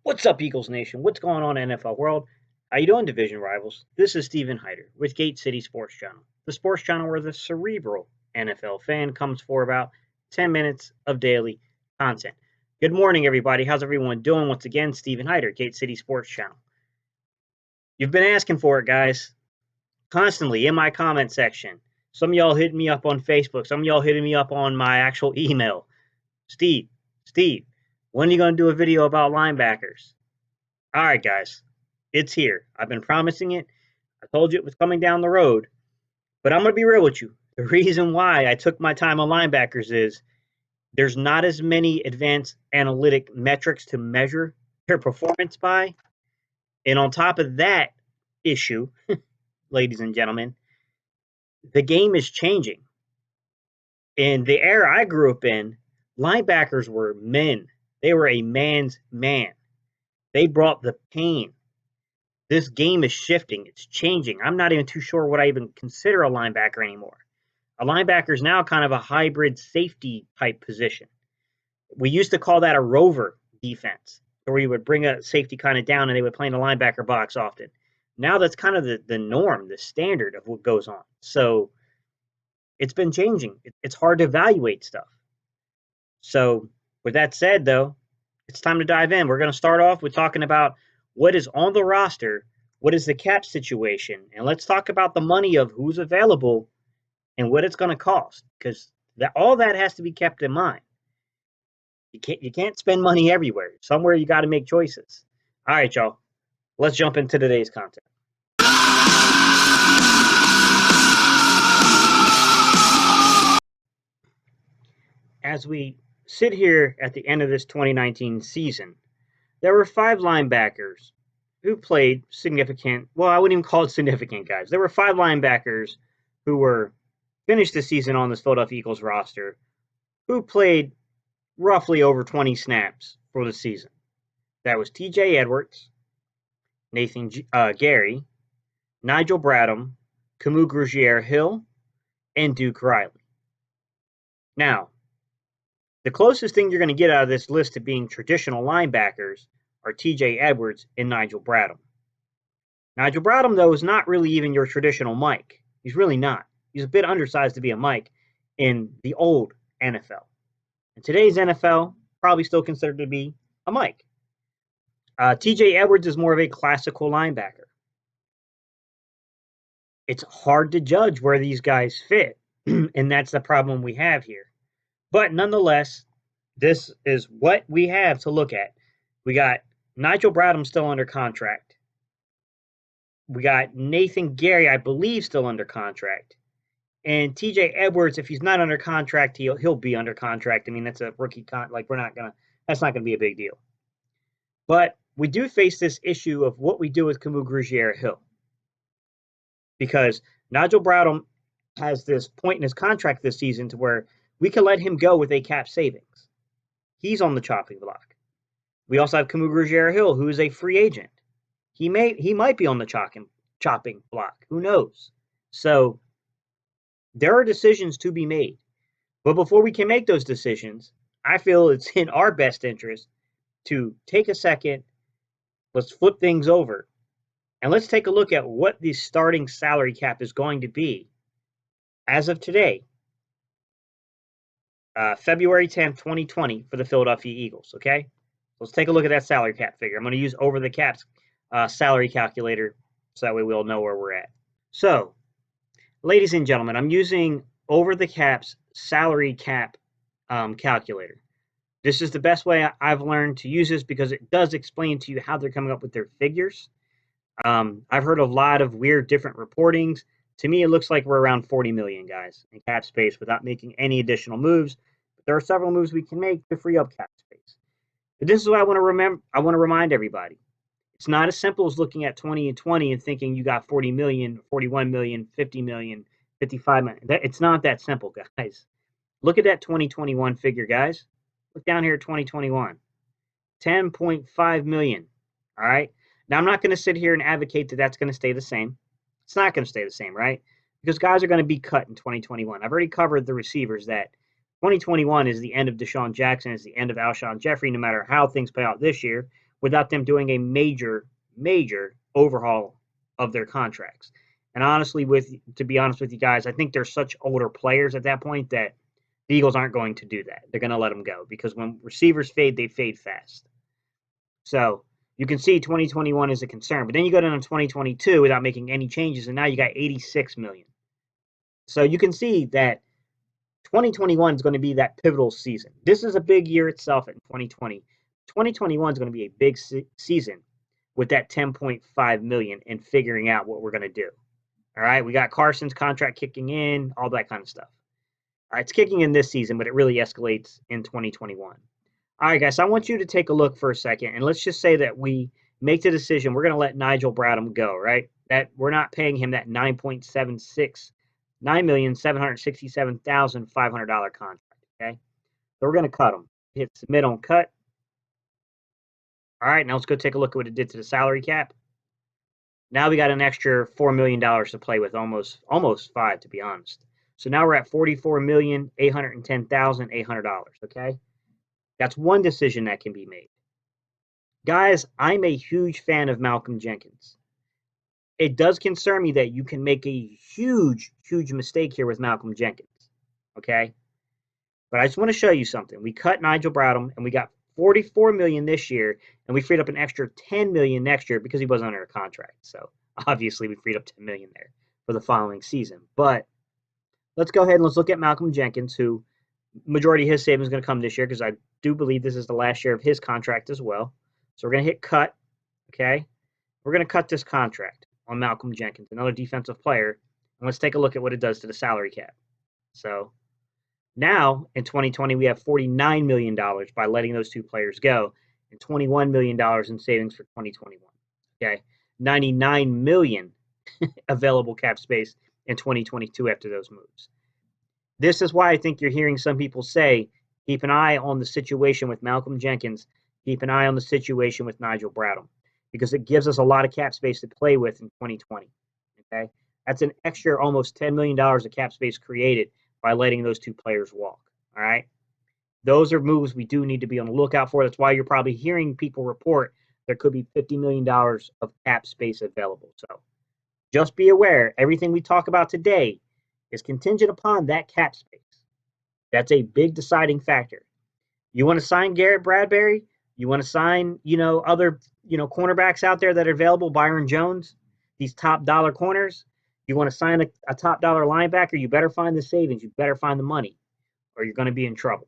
What's up, Eagles Nation? What's going on in the NFL world? How you doing, division rivals? This is Steven Hyder with Gate City Sports Channel, the sports channel where the cerebral NFL fan comes for about 10 minutes of daily content. Good morning, everybody. How's everyone doing? Once again, Steven Hyder, Gate City Sports Channel. You've been asking for it, guys, constantly in my comment section. Some of y'all hitting me up on Facebook. Some of y'all hitting me up on my actual email. Steve, when are you going to do a video about linebackers? All right, guys, it's here. I've been promising it. I told you it was coming down the road. But I'm going to be real with you. The reason why I took my time on linebackers is there's not as many advanced analytic metrics to measure their performance by. And on top of that issue, ladies and gentlemen, the game is changing. In the era I grew up in, linebackers were men. They were a man's man. They brought the pain. This game is shifting. It's changing. I'm not even too sure what I even consider a linebacker anymore. A linebacker is now kind of a hybrid safety type position. We used to call that a rover defense, where you would bring a safety kind of down and they would play in the linebacker box often. Now that's kind of the norm, the standard of what goes on. So it's been changing. It's hard to evaluate stuff. So with that said, though, it's time to dive in. We're going to start off with talking about what is on the roster, what is the cap situation, and let's talk about the money of who's available and what it's going to cost, because all that has to be kept in mind. You can't spend money everywhere. Somewhere you got to make choices. All right, y'all. Let's jump into today's content. As we sit here at the end of this 2019 season, there were 5 linebackers who played significant. Well, I wouldn't even call it significant, guys. There were 5 linebackers who were finished the season on this Philadelphia Eagles roster who played roughly over 20 snaps for the season. That was T.J. Edwards, Gerry, Nigel Bradham, Kamu Grugier-Hill, and Duke Riley. Now, the closest thing you're going to get out of this list to being traditional linebackers are T.J. Edwards and Nigel Bradham. Nigel Bradham, though, is not really even your traditional Mike. He's really not. He's a bit undersized to be a Mike in the old NFL. In today's NFL, probably still considered to be a Mike. T.J. Edwards is more of a classical linebacker. It's hard to judge where these guys fit, and that's the problem we have here. But nonetheless, this is what we have to look at. We got Nigel Bradham still under contract. We got Nathan Gerry, I believe, still under contract. And T.J. Edwards, if he's not under contract, he'll be under contract. I mean, that's a rookie that's not gonna be a big deal. But we do face this issue of what we do with Kamu Grugier-Hill, because Nigel Bradham has this point in his contract this season to where we can let him go with a cap savings. He's on the chopping block. We also have Kamu Grugier-Hill, who is a free agent. He might be on the chopping block. Who knows? So there are decisions to be made. But before we can make those decisions, I feel it's in our best interest to take a second, let's flip things over, and let's take a look at what the starting salary cap is going to be as of today, February 10th, 2020, for the Philadelphia Eagles, okay? Let's take a look at that salary cap figure. I'm going to use Over the Cap's salary calculator so that way we'll know where we're at. So, ladies and gentlemen, I'm using Over the Cap's salary cap calculator. This is the best way I've learned to use this because it does explain to you how they're coming up with their figures. I've heard a lot of weird different reportings. To me, it looks like we're around 40 million, guys, in cap space without making any additional moves. But there are several moves we can make to free up cap space. But this is what I want to remind everybody. It's not as simple as looking at 20 and 20 and thinking you got 40 million, 41 million, 50 million, 55 million. It's not that simple, guys. Look at that 2021 figure, guys. Look down here at 2021. 10.5 million. All right. Now, I'm not going to sit here and advocate that that's going to stay the same. It's not going to stay the same, right? Because guys are going to be cut in 2021. I've already covered the receivers that 2021 is the end of Deshaun Jackson, is the end of Alshon Jeffrey, no matter how things play out this year. without them doing a major, major overhaul of their contracts. And honestly, to be honest with you guys, I think they're such older players at that point that the Eagles aren't going to do that. They're going to let them go because when receivers fade, they fade fast. So you can see 2021 is a concern, but then you go down to 2022 without making any changes, and now you got 86 million. So you can see that 2021 is going to be that pivotal season. This is a big year itself in 2020. 2021 is going to be a big season with that 10.5 million and figuring out what we're going to do. All right, we got Carson's contract kicking in, all that kind of stuff. All right, it's kicking in this season, but it really escalates in 2021. All right, guys, I want you to take a look for a second, and let's just say that we make the decision we're going to let Nigel Bradham go, right? That we're not paying him that $9,767,500 contract, okay? So we're going to cut him. Hit submit on cut. All right, now let's go take a look at what it did to the salary cap. Now we got an extra $4 million to play with, almost $5 to be honest. So now we're at $44,810,800, okay? That's one decision that can be made. Guys, I'm a huge fan of Malcolm Jenkins. It does concern me that you can make a huge, huge mistake here with Malcolm Jenkins, okay? But I just want to show you something. We cut Nigel Bradham, and we got $44 million this year, and we freed up an extra $10 million next year because he wasn't under a contract. So obviously we freed up $10 million there for the following season. But let's go ahead and let's look at Malcolm Jenkins, who majority of his savings is going to come this year because I do believe this is the last year of his contract as well. So we're going to hit cut, okay? We're going to cut this contract on Malcolm Jenkins, another defensive player, and let's take a look at what it does to the salary cap. So now in 2020, we have $49 million by letting those two players go and $21 million in savings for 2021, okay? $99 million available cap space in 2022 after those moves. This is why I think you're hearing some people say, keep an eye on the situation with Malcolm Jenkins, keep an eye on the situation with Nigel Bradham, because it gives us a lot of cap space to play with in 2020, okay? That's an extra almost $10 million of cap space created by letting those two players walk, all right? Those are moves we do need to be on the lookout for. That's why you're probably hearing people report there could be $50 million of cap space available. So just be aware, everything we talk about today is contingent upon that cap space. That's a big deciding factor. You want to sign Garrett Bradbury? You want to sign, other, cornerbacks out there that are available, Byron Jones, these top dollar corners? You want to sign a top dollar linebacker? You better find the savings. You better find the money, or you're going to be in trouble.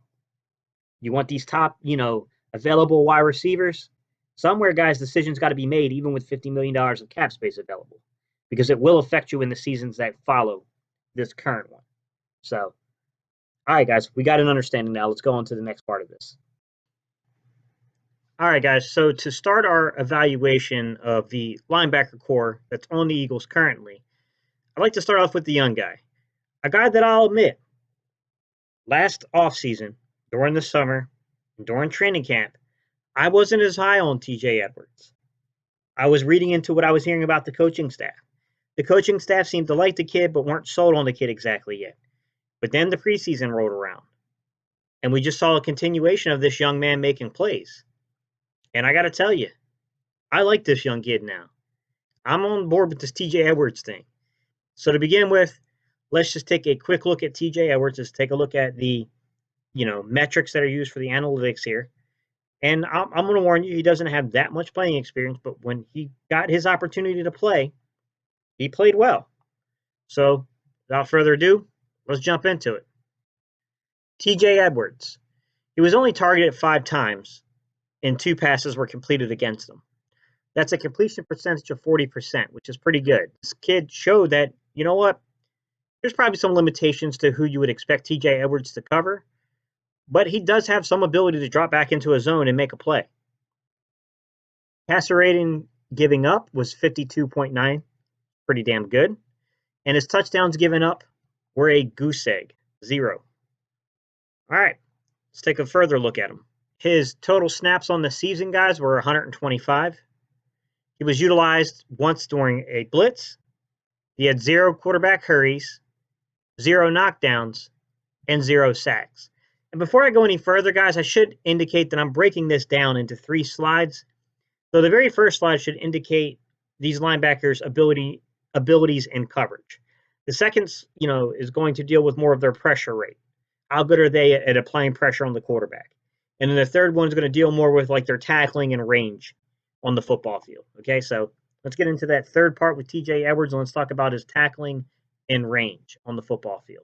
You want these top, available wide receivers? Somewhere, guys, decisions got to be made, even with $50 million of cap space available, because it will affect you in the seasons that follow this current one. So, all right, guys, we got an understanding now. Let's go on to the next part of this. All right, guys, so to start our evaluation of the linebacker core that's on the Eagles currently, I'd like to start off with the young guy, a guy that I'll admit, last offseason, during the summer, during training camp, I wasn't as high on TJ Edwards. I was reading into what I was hearing about the coaching staff. The coaching staff seemed to like the kid, but weren't sold on the kid exactly yet. But then the preseason rolled around, and we just saw a continuation of this young man making plays. And I got to tell you, I like this young kid now. I'm on board with this TJ Edwards thing. So to begin with, let's just take a quick look at TJ Edwards. Let's take a look at the, metrics that are used for the analytics here. And I'm going to warn you, he doesn't have that much playing experience, but when he got his opportunity to play, he played well. So without further ado, let's jump into it. TJ Edwards. He was only targeted 5 times, and 2 passes were completed against him. That's a completion percentage of 40%, which is pretty good. This kid showed that, there's probably some limitations to who you would expect TJ Edwards to cover, but he does have some ability to drop back into a zone and make a play. Passer rating giving up was 52.9, pretty damn good. And his touchdowns given up were a goose egg, 0. All right, let's take a further look at him. His total snaps on the season, guys, were 125. He was utilized once during a blitz. He had 0 quarterback hurries, 0 knockdowns, and 0 sacks. And before I go any further, guys, I should indicate that I'm breaking this down into 3 slides So the very first slide should indicate these linebackers' abilities in coverage. The second, is going to deal with more of their pressure rate. How good are they at applying pressure on the quarterback? And then the third one is going to deal more with like their tackling and range on the football field. Okay, so let's get into that third part with TJ Edwards, and let's talk about his tackling and range on the football field.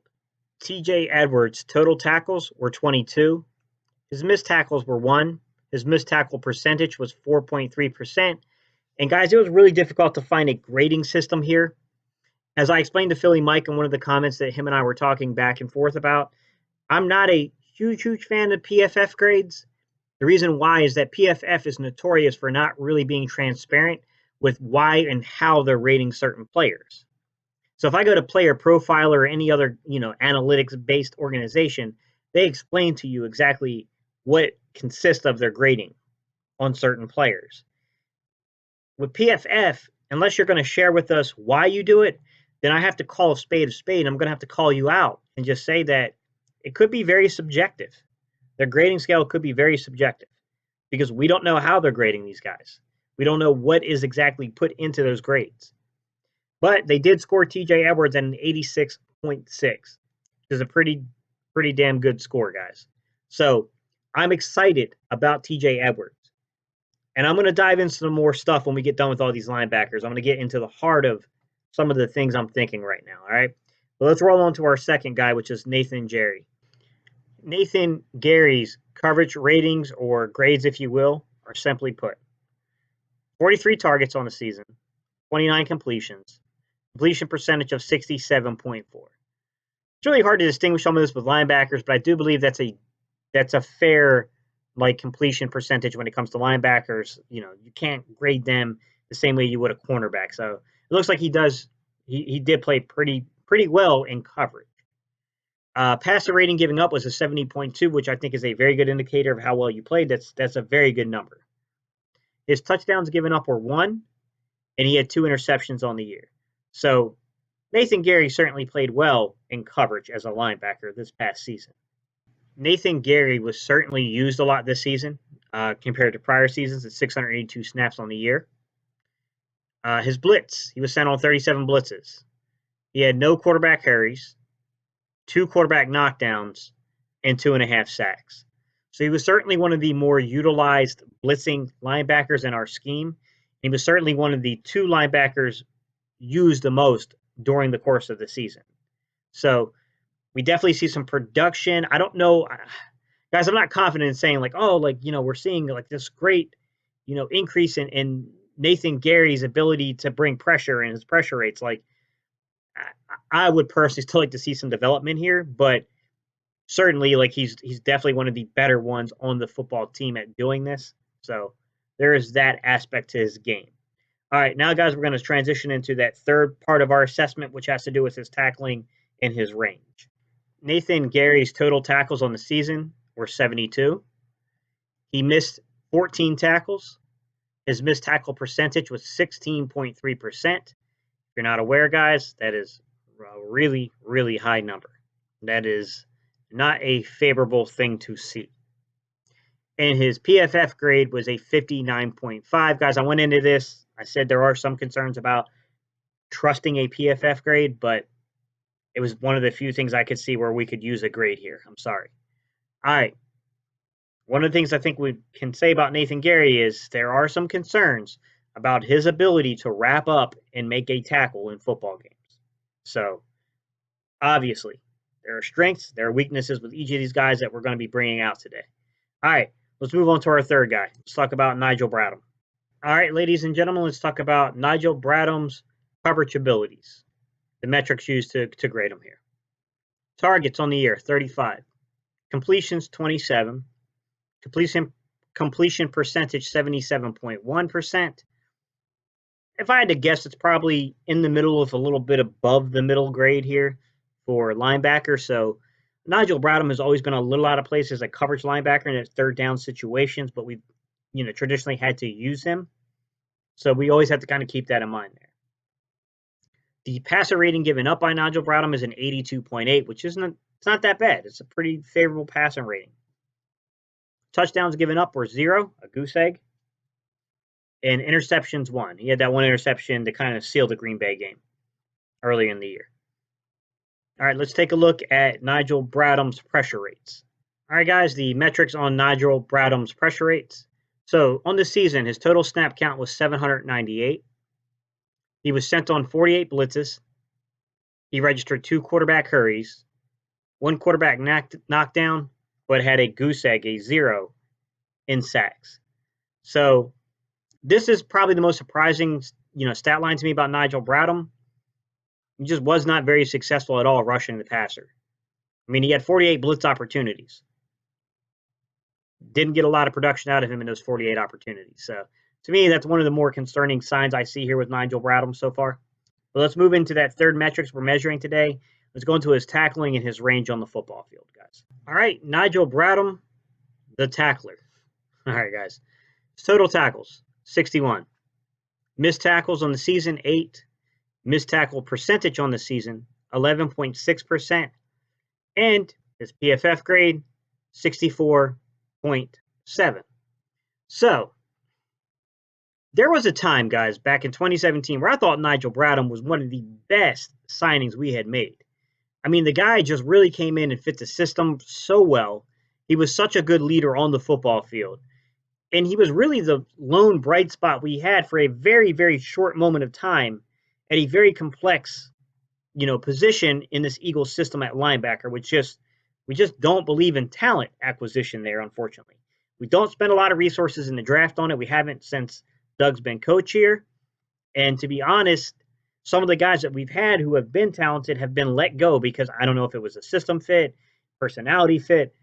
TJ Edwards' total tackles were 22. His missed tackles were 1. His missed tackle percentage was 4.3%. And guys, it was really difficult to find a grading system here. As I explained to Philly Mike in one of the comments that him and I were talking back and forth about, I'm not a huge fan of PFF grades. The reason why is that PFF is notorious for not really being transparent with why and how they're rating certain players. So if I go to Player Profiler or any other, analytics-based organization, they explain to you exactly what consists of their grading on certain players. With PFF, unless you're going to share with us why you do it, then I have to call a spade a spade. I'm going to have to call you out and just say that it could be very subjective. Their grading scale could be very subjective because we don't know how they're grading these guys. We don't know what is exactly put into those grades. But they did score TJ Edwards at an 86.6, which is a pretty damn good score, guys. So I'm excited about TJ Edwards. And I'm going to dive into some more stuff when we get done with all these linebackers. I'm going to get into the heart of some of the things I'm thinking right now, all right? Well, let's roll on to our second guy, which is Nathan Gerry. Nathan Gerry's coverage ratings, or grades, if you will, are simply put 43 targets on the season, 29 completions, completion percentage of 67.4. It's really hard to distinguish some of this with linebackers, but I do believe that's a fair completion percentage when it comes to linebackers. You can't grade them the same way you would a cornerback. So it looks like he did play pretty well in coverage. Passer rating giving up was a 70.2, which I think is a very good indicator of how well you played. That's a very good number. His touchdowns given up were 1, and he had 2 interceptions on the year. So Nathan Gerry certainly played well in coverage as a linebacker this past season. Nathan Gerry was certainly used a lot this season compared to prior seasons at 682 snaps on the year. His blitz, he was sent on 37 blitzes. He had no quarterback hurries, 2 quarterback knockdowns, and 2.5 sacks. So he was certainly one of the more utilized blitzing linebackers in our scheme. He was certainly one of the 2 linebackers used the most during the course of the season. So we definitely see some production. I don't know, guys, I'm not confident in saying we're seeing this great, increase in Nathan Gerry's ability to bring pressure and his pressure rates. I would personally still like to see some development here, but certainly he's definitely one of the better ones on the football team at doing this. So there is that aspect to his game. All right, now guys, we're going to transition into that third part of our assessment, which has to do with his tackling and his range. Nathan Gerry's total tackles on the season were 72. He missed 14 tackles. His missed tackle percentage was 16.3%. If you're not aware, guys, that is a really, really high number. That is not a favorable thing to see. And his PFF grade was a 59.5. Guys, I went into this. I said there are some concerns about trusting a PFF grade, but it was one of the few things I could see where we could use a grade here. I'm sorry. All right. One of the things I think we can say about Nathan Gerry is there are some concerns about his ability to wrap up and make a tackle in football games. So, obviously, there are strengths, there are weaknesses with each of these guys that we're going to be bringing out today. All right, let's move on to our third guy. Let's talk about Nigel Bradham. All right, ladies and gentlemen, let's talk about Nigel Bradham's coverage abilities, the metrics used to grade him here. Targets on the year, 35. Completions, 27. Completion percentage, 77.1%. If I had to guess, it's probably in the middle with a little bit above the middle grade here for linebacker. So Nigel Bradham has always been a little out of place as a coverage linebacker in third down situations, but we've traditionally had to use him. So we always have to kind of keep that in mind there. The passer rating given up by Nigel Bradham is an 82.8, which it's not that bad. It's a pretty favorable passing rating. Touchdowns given up were 0, a goose egg. and interceptions 1. He had that one interception to kind of seal the Green Bay game early in the year. All right, let's take a look at Nigel Bradham's pressure rates. All right, guys, the metrics on Nigel Bradham's pressure rates. So on the season, his total snap count was 798. He was sent on 48 blitzes. He registered 2 quarterback hurries, 1 quarterback knockdown, but had a goose egg, a 0 in sacks. So this is probably the most surprising, stat line to me about Nigel Bradham. He just was not very successful at all rushing the passer. I mean, he had 48 blitz opportunities. Didn't get a lot of production out of him in those 48 opportunities. So to me, that's one of the more concerning signs I see here with Nigel Bradham so far. But let's move into that third metrics we're measuring today. Let's go into his tackling and his range on the football field, guys. All right, Nigel Bradham, the tackler. All right, guys. His total tackles, 61. Missed tackles on the season, 8. Missed tackle percentage on the season, 11.6%. And his PFF grade, 64.7. So, there was a time, guys, back in 2017 where I thought Nigel Bradham was one of the best signings we had made. I mean, the guy just really came in and fit the system so well. He was such a good leader on the football field. And he was really the lone bright spot we had for a very, very short moment of time at a very complex, position in this Eagles system at linebacker, which we just don't believe in talent acquisition there, unfortunately. We don't spend a lot of resources in the draft on it. We haven't since Doug's been coach here. And to be honest, some of the guys that we've had who have been talented have been let go because I don't know if it was a system fit, personality fit.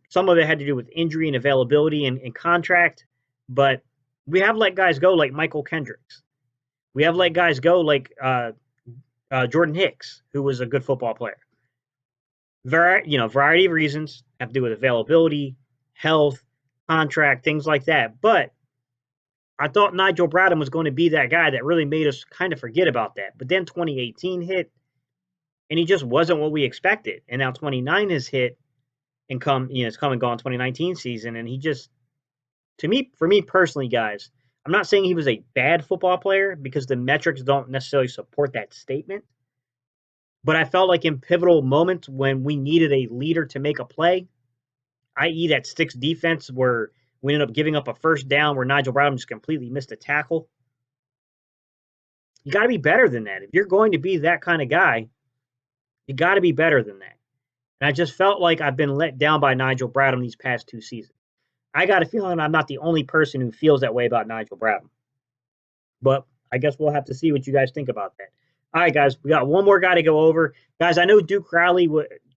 Some of it had to do with injury and availability and contract. But we have let guys go like Michael Kendricks. We have let guys go like Jordan Hicks, who was a good football player. Variety of reasons have to do with availability, health, contract, things like that. But I thought Nigel Bradham was going to be that guy that really made us kind of forget about that. But then 2018 hit, and he just wasn't what we expected. And now 29 has hit, and it's come and gone 2019 season, and he just, for me personally, guys, I'm not saying he was a bad football player because the metrics don't necessarily support that statement. But I felt like in pivotal moments when we needed a leader to make a play, i.e. that sticks defense where we ended up giving up a first down where Nigel Bradham just completely missed a tackle. You got to be better than that. If you're going to be that kind of guy, you got to be better than that. And I just felt like I've been let down by Nigel Bradham these past 2 seasons. I got a feeling I'm not the only person who feels that way about Nigel Bradham. But I guess we'll have to see what you guys think about that. All right, guys, we got one more guy to go over. Guys, I know Duke Crowley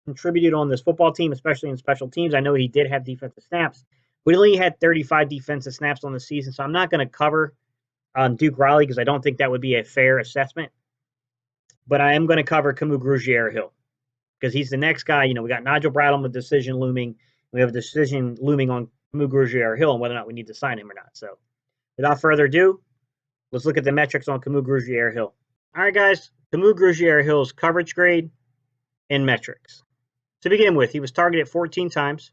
contributed on this football team, especially in special teams. I know he did have defensive snaps. We only had 35 defensive snaps on the season, so I'm not going to cover Duke Riley because I don't think that would be a fair assessment. But I am going to cover Kamu Grugier-Hill because he's the next guy. We got Nigel Bradham with decision looming. We have a decision looming on Kamu Grugier-Hill and whether or not we need to sign him or not. So without further ado, let's look at the metrics on Kamu Grugier-Hill. All right, guys, Kamu Grugier-Hill's coverage grade and metrics. To begin with, he was targeted 14 times.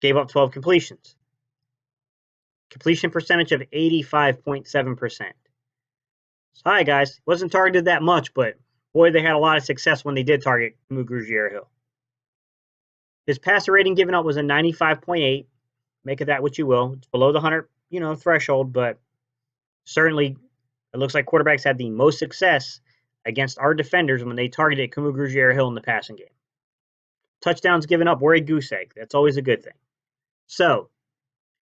Gave up 12 completions. Completion percentage of 85.7%. So, hi, guys. Wasn't targeted that much, but boy, they had a lot of success when they did target Kamu Grugier-Hill. His passer rating given up was a 95.8. Make of that what you will. It's below the 100, threshold, but certainly it looks like quarterbacks had the most success against our defenders when they targeted Kamu Grugier-Hill in the passing game. Touchdowns given up were a goose egg. That's always a good thing. So,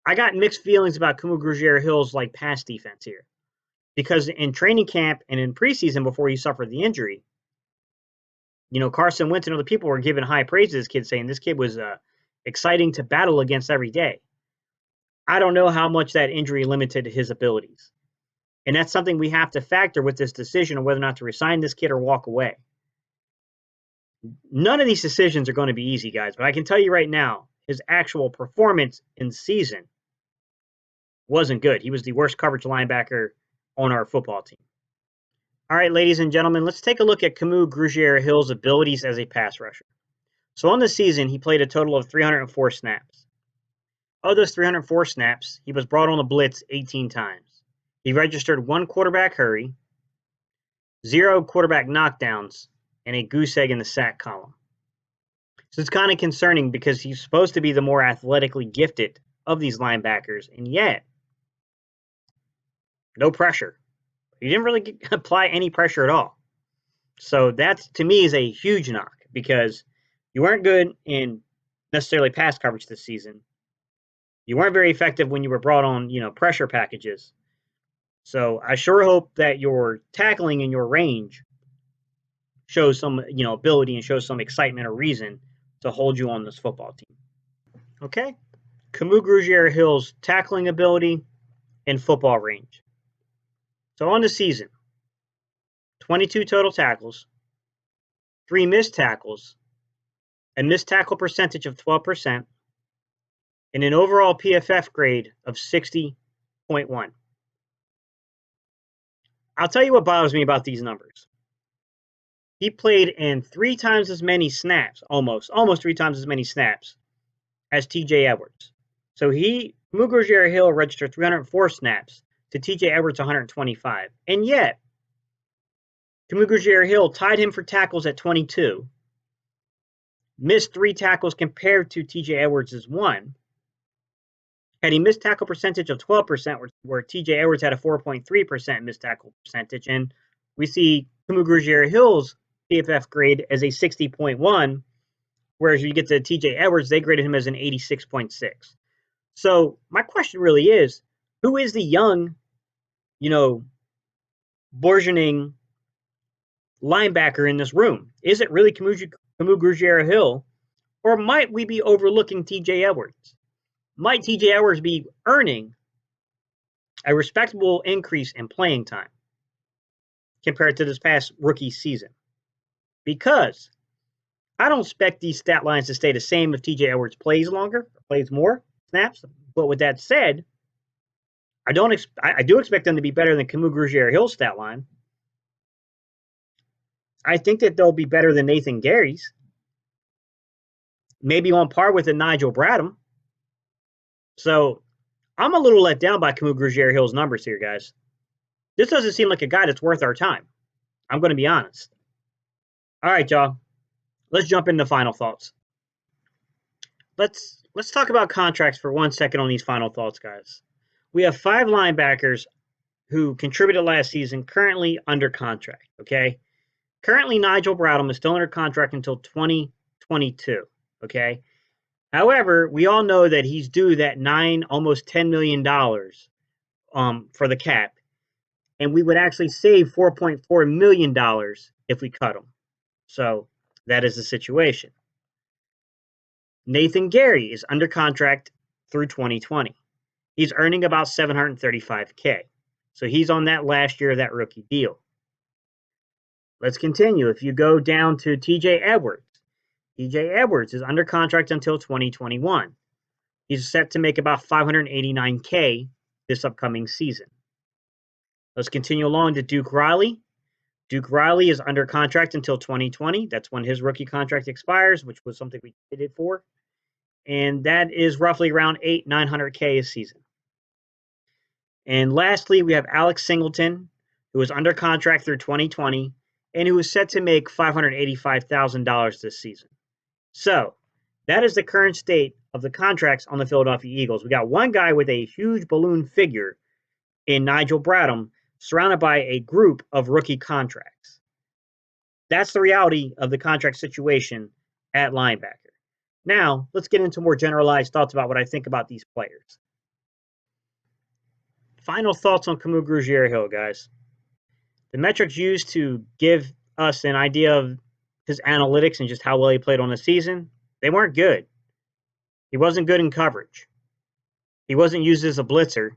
I got mixed feelings about Kamu Grugier-Hill's pass defense here. Because in training camp and in preseason before he suffered the injury, Carson Wentz and other people were giving high praise to this kid, saying this kid was exciting to battle against every day. I don't know how much that injury limited his abilities. And that's something we have to factor with this decision on whether or not to resign this kid or walk away. None of these decisions are going to be easy, guys, but I can tell you right now, his actual performance in season wasn't good. He was the worst coverage linebacker on our football team. All right, ladies and gentlemen, let's take a look at Kamu Grugier-Hill's abilities as a pass rusher. So on the season, he played a total of 304 snaps. Of those 304 snaps, he was brought on the blitz 18 times. He registered 1 quarterback hurry, 0 quarterback knockdowns, and a goose egg in the sack column. So it's kind of concerning because he's supposed to be the more athletically gifted of these linebackers, and yet, no pressure. He didn't really apply any pressure at all. So that, to me, is a huge knock because you weren't good in necessarily pass coverage this season. You weren't very effective when you were brought on, pressure packages. So I sure hope that your tackling and your range shows some, ability and shows some excitement or reason to hold you on this football team. Okay? Kamu Grugier-Hill's tackling ability and football range. So on the season, 22 total tackles, 3 missed tackles, a missed tackle percentage of 12%, and an overall PFF grade of 60.1. I'll tell you what bothers me about these numbers. He played in 3 times as many snaps, almost 3 times as many snaps as TJ Edwards. So Kamu Grugier-Hill registered 304 snaps to TJ Edwards 125. And yet, Kamu Grugier-Hill tied him for tackles at 22, missed 3 tackles compared to TJ Edwards' 1, had a missed tackle percentage of 12%, where TJ Edwards had a 4.3% missed tackle percentage. And we see Kamu Grugier-Hill's PFF grade as a 60.1, whereas you get to TJ Edwards, they graded him as an 86.6. So my question really is, who is the young, burgeoning linebacker in this room? Is it really Kamu Grugier-Hill, or might we be overlooking TJ Edwards? Might TJ Edwards be earning a respectable increase in playing time compared to this past rookie season? Because I don't expect these stat lines to stay the same if TJ Edwards plays longer, plays more snaps. But with that said, I do expect them to be better than Kamu Grugier-Hill's stat line. I think that they'll be better than Nathan Gerry's. Maybe on par with the Nigel Bradham. So I'm a little let down by Kamu Grugier-Hill's numbers here, guys. This doesn't seem like a guy that's worth our time. I'm going to be honest. All right, y'all. Let's jump into final thoughts. Let's talk about contracts for 1 second on these final thoughts, guys. We have 5 linebackers who contributed last season currently under contract, okay? Currently, Nigel Bradham is still under contract until 2022, okay? However, we all know that he's due that almost $10 million for the cap, and we would actually save $4.4 million if we cut him. So that is the situation. Nathan Gerry is under contract through 2020. He's earning about $735K. So he's on that last year of that rookie deal. Let's continue. If you go down to TJ Edwards is under contract until 2021. He's set to make about $589K this upcoming season. Let's continue along to Duke Riley. Duke Riley is under contract until 2020. That's when his rookie contract expires, which was something we did for. And that is roughly around $900K a season. And lastly, we have Alex Singleton, who is under contract through 2020, and who is set to make $585,000 this season. So that is the current state of the contracts on the Philadelphia Eagles. We got one guy with a huge balloon figure in Nigel Bradham, surrounded by a group of rookie contracts. That's the reality of the contract situation at linebacker. Now, let's get into more generalized thoughts about what I think about these players. Final thoughts on Kamu Grugier-Hill, guys. The metrics used to give us an idea of his analytics and just how well he played on the season, they weren't good. He wasn't good in coverage. He wasn't used as a blitzer.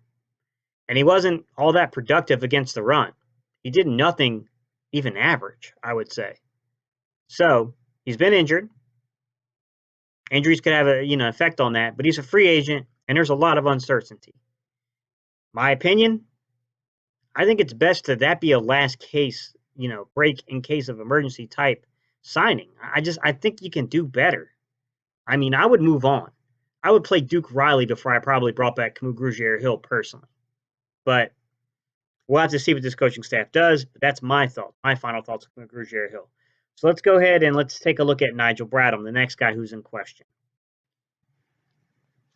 And he wasn't all that productive against the run. He did nothing even average, I would say. So he's been injured. Injuries could have a effect on that, but he's a free agent, and there's a lot of uncertainty. My opinion, I think it's best that be a last case, break in case of emergency type signing. I think you can do better. I mean, I would move on. I would play Duke Riley before I probably brought back Kamu Grugier-Hill personally. But we'll have to see what this coaching staff does. But that's my thought, my final thoughts on Kamu Grugier-Hill. So let's go ahead and let's take a look at Nigel Bradham, the next guy who's in question.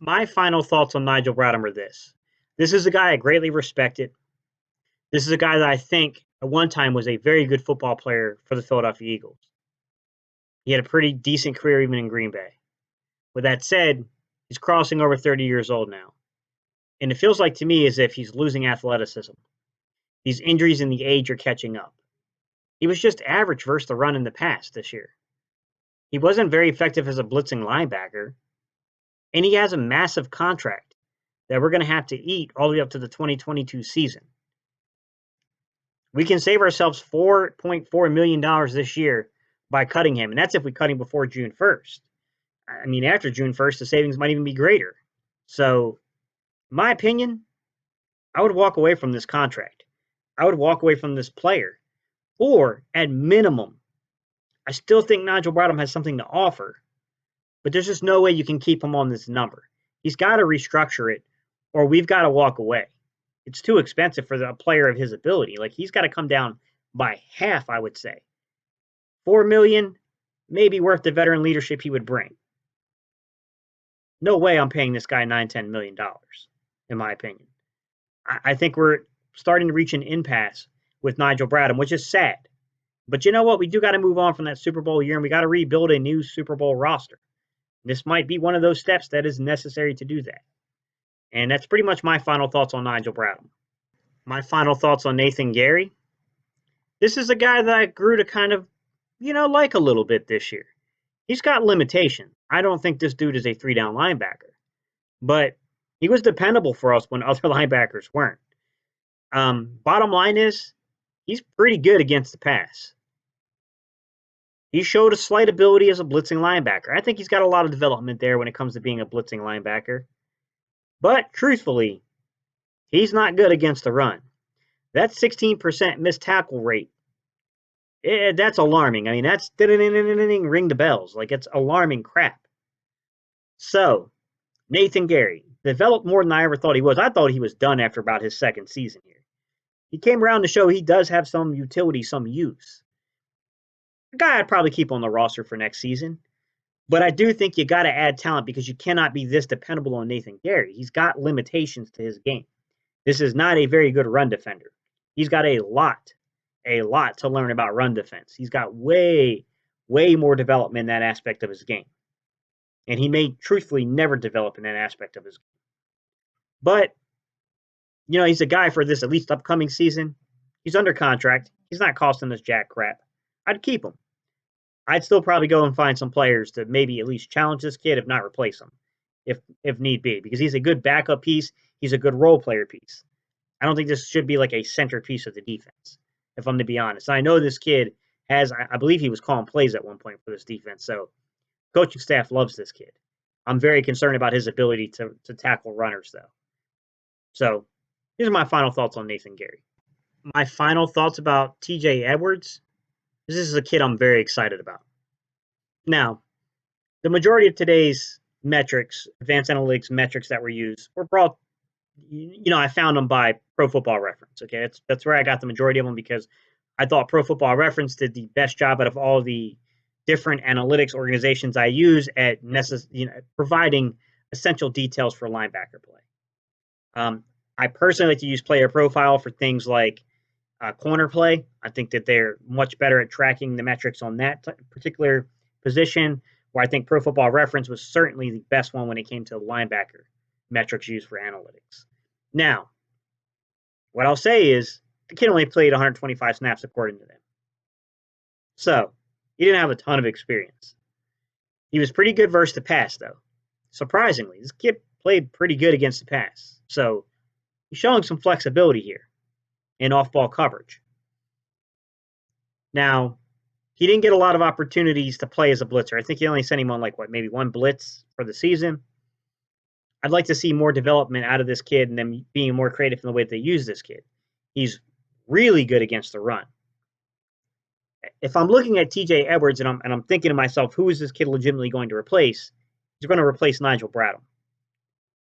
My final thoughts on Nigel Bradham are this. This is a guy I greatly respected. This is a guy that I think at one time was a very good football player for the Philadelphia Eagles. He had a pretty decent career even in Green Bay. With that said, he's crossing over 30 years old now. And it feels like to me as if he's losing athleticism. These injuries and the age are catching up. He was just average versus the run in the past this year. He wasn't very effective as a blitzing linebacker. And he has a massive contract that we're going to have to eat all the way up to the 2022 season. We can save ourselves $4.4 million this year by cutting him. And that's if we cut him before June 1st. I mean, after June 1st, the savings might even be greater. So, in my opinion, I would walk away from this contract. I would walk away from this player. Or, at minimum, I still think Nigel Bradham has something to offer. But there's just no way you can keep him on this number. He's got to restructure it, or we've got to walk away. It's too expensive for a player of his ability. Like, he's got to come down by half, I would say. $4 million, maybe worth the veteran leadership he would bring. No way I'm paying this guy $9-10 million, in my opinion. I think we're starting to reach an impasse with Nigel Bradham, which is sad. But you know what? We do got to move on from that Super Bowl year, and we got to rebuild a new Super Bowl roster. This might be one of those steps that is necessary to do that. And that's pretty much my final thoughts on Nigel Bradham. My final thoughts on Nathan Gerry. This is a guy that I grew to kind of, like a little bit this year. He's got limitations. I don't think this dude is a 3-down linebacker. But he was dependable for us when other linebackers weren't. Bottom line is, he's pretty good against the pass. He showed a slight ability as a blitzing linebacker. I think he's got a lot of development there when it comes to being a blitzing linebacker. But truthfully, he's not good against the run. That 16% missed tackle rate, that's alarming. I mean, that's ring the bells. Like, it's alarming crap. So, Nathan Gerry developed more than I ever thought he was. I thought he was done after about his second season here. He came around to show he does have some utility, some use. A guy I'd probably keep on the roster for next season. But I do think you got to add talent because you cannot be this dependable on Nathan Gerry. He's got limitations to his game. This is not a very good run defender. He's got a lot to learn about run defense. He's got way more development in that aspect of his game. And he may truthfully never develop in that aspect of his game. But, he's a guy for this at least upcoming season. He's under contract. He's not costing us jack crap. I'd keep him. I'd still probably go and find some players to maybe at least challenge this kid, if not replace him, if need be, because he's a good backup piece. He's a good role player piece. I don't think this should be like a centerpiece of the defense, if I'm to be honest. I know this kid has, I believe he was calling plays at one point for this defense, so coaching staff loves this kid. I'm very concerned about his ability to tackle runners, though. So, these are my final thoughts on Nathan Gerry. My final thoughts about TJ Edwards. This is a kid I'm very excited about. Now, the majority of today's metrics, advanced analytics metrics that were used, were brought, I found them by Pro Football Reference. Okay, that's where I got the majority of them because I thought Pro Football Reference did the best job out of all the different analytics organizations I use at providing essential details for linebacker play. I personally like to use Player Profile for things like corner play. I think that they're much better at tracking the metrics on that particular position, where I think Pro Football Reference was certainly the best one when it came to linebacker metrics used for analytics. Now, what I'll say is the kid only played 125 snaps according to them. So, he didn't have a ton of experience. He was pretty good versus the pass, though. Surprisingly, this kid played pretty good against the pass. So, he's showing some flexibility here in off-ball coverage. Now, he didn't get a lot of opportunities to play as a blitzer. I think he only sent him on maybe one blitz for the season. I'd like to see more development out of this kid and them being more creative in the way that they use this kid. He's really good against the run. If I'm looking at TJ Edwards and I'm thinking to myself, who is this kid legitimately going to replace? He's going to replace Nigel Bradham.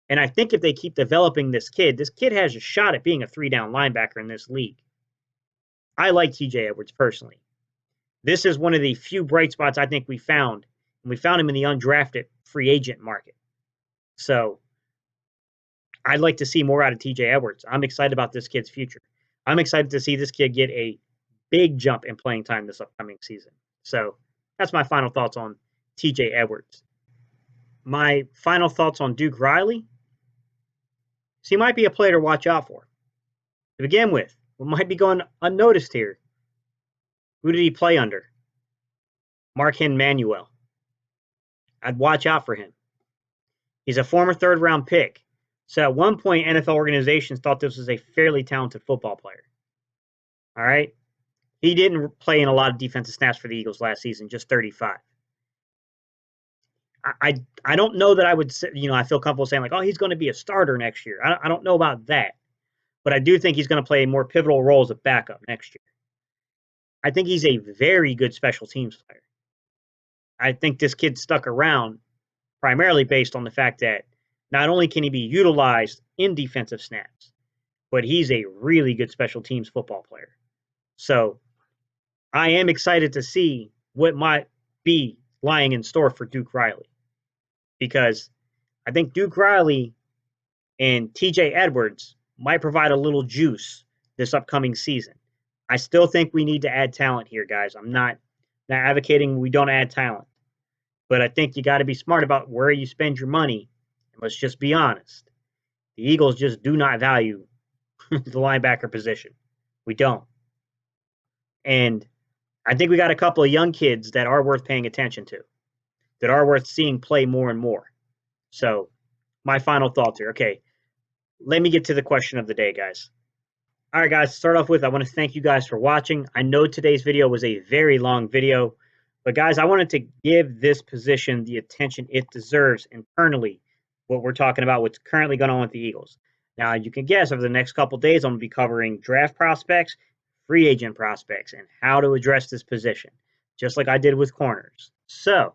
And I think if they keep developing this kid has a shot at being a 3-down linebacker in this league. I like TJ Edwards personally. This is one of the few bright spots I think we found, and we found him in the undrafted free agent market. So I'd like to see more out of TJ Edwards. I'm excited about this kid's future. I'm excited to see this kid get a big jump in playing time this upcoming season. So that's my final thoughts on TJ Edwards. My final thoughts on Duke Riley. So he might be a player to watch out for. To begin with, what might be going unnoticed here. Who did he play under? Mark Manuel. I'd watch out for him. He's a former third-round pick. So at one point, NFL organizations thought this was a fairly talented football player. All right? He didn't play in a lot of defensive snaps for the Eagles last season, just 35. I don't know that I would say, I feel comfortable saying like, oh, he's going to be a starter next year. I don't know about that. But I do think he's going to play a more pivotal role as a backup next year. I think he's a very good special teams player. I think this kid stuck around primarily based on the fact that not only can he be utilized in defensive snaps, but he's a really good special teams football player. So I am excited to see what might be lying in store for Duke Riley, because I think Duke Riley and TJ Edwards might provide a little juice this upcoming season. I still think we need to add talent here, guys. I'm not advocating we don't add talent, but I think you got to be smart about where you spend your money. And let's just be honest. The Eagles just do not value the linebacker position. We don't. And I think we got a couple of young kids that are worth paying attention to, that are worth seeing play more and more. So my final thoughts here. Okay, let me get to the question of the day, guys. All right, guys, to start off with, I want to thank you guys for watching. I know today's video was a very long video, but guys, I wanted to give this position the attention it deserves internally, what we're talking about, what's currently going on with the Eagles. Now, you can guess over the next couple of days, I'm going to be covering draft prospects, free agent prospects, and how to address this position, just like I did with corners. So,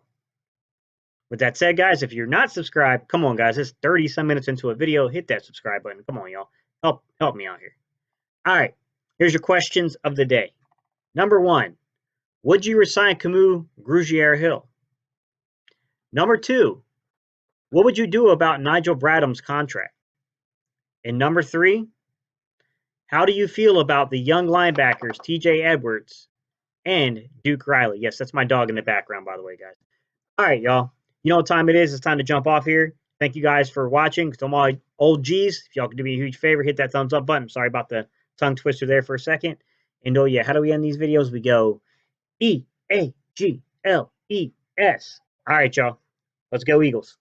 with that said, guys, if you're not subscribed, come on, guys. It's 30-some minutes into a video. Hit that subscribe button. Come on, y'all. Help me out here. All right, here's your questions of the day. Number 1, would you resign Kamu Grugier-Hill? Number 2, what would you do about Nigel Bradham's contract? And number 3, how do you feel about the young linebackers TJ Edwards and Duke Riley? Yes, that's my dog in the background, by the way, guys. All right, y'all. You know what time it is. It's time to jump off here. Thank you guys for watching. To my old G's, if y'all could do me a huge favor, hit that thumbs up button. Sorry about the tongue twister there for a second. And oh yeah, how do we end these videos? We go EAGLES. All right, y'all. Let's go Eagles.